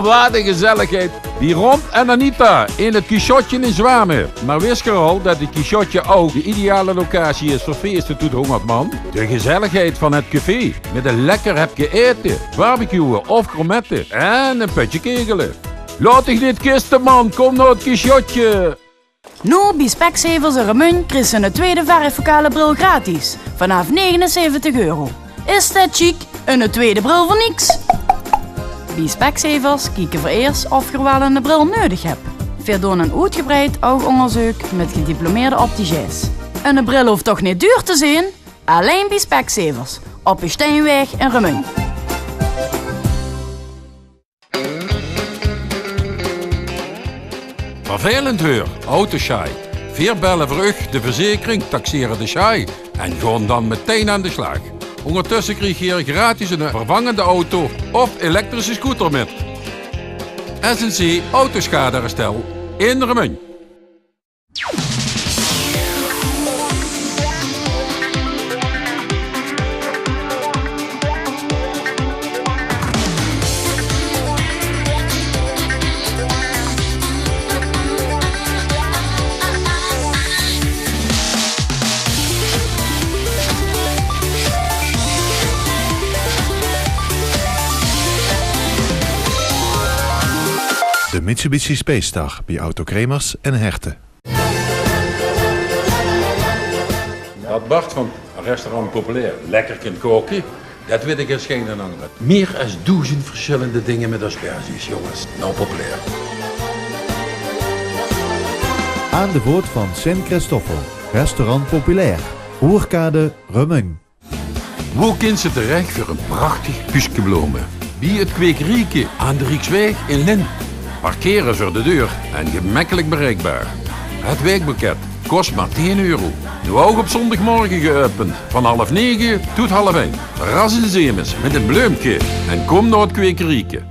Wat een gezelligheid. Die Ron en Anita in het Quichotje in Zwamen. Maar wist je al dat het Quichotje ook de ideale locatie is voor feesten tot 100 man? De gezelligheid van het café. Met een lekker hapje eten, barbecuen of krometten en een putje kegelen. Laat ik niet kisten, man. Kom naar het Quichotje. Nu bij Specsavers en Remun krijg je een tweede varifocale bril gratis. Vanaf €79. Is dat chic? Een tweede bril voor niks. Bij Specsavers kijken we eerst of je wel een bril nodig hebt. Via doen een uitgebreid oogonderzoek met gediplomeerde opticiens. Een bril hoeft toch niet duur te zijn? Alleen bij Specsavers. Op de Steenweg in Remun. Vervelend hoor, autoshaai. 4 bellen voor u, de verzekering, taxeren de shaai. En gewoon dan meteen aan de slag. Ondertussen krijg je hier gratis een vervangende auto of elektrische scooter met. SNC Autoschadeherstel in Remun. De Mitsubishi Space Dag bij Autokremers en Herten. Dat Bart van restaurant Populair lekker kunt koken, dat weet ik als geen ander. Meer dan 1000 verschillende dingen met asperges, jongens. Nou, Populair. Aan de voort van Sint-Christoffel, restaurant Populair, Oerkade, Remun. Hoe kunt ze terecht voor een prachtig kusjeblomen? Bij het Kwekerieke aan de Rijksweg in Lint. Parkeren voor de deur en gemakkelijk bereikbaar. Het weekboeket kost maar €10. Nu ook op zondagmorgen geopend, van 8:30 tot 12:30. Verras in Zeemes met een bloemke en kom naar het Kwekerieke.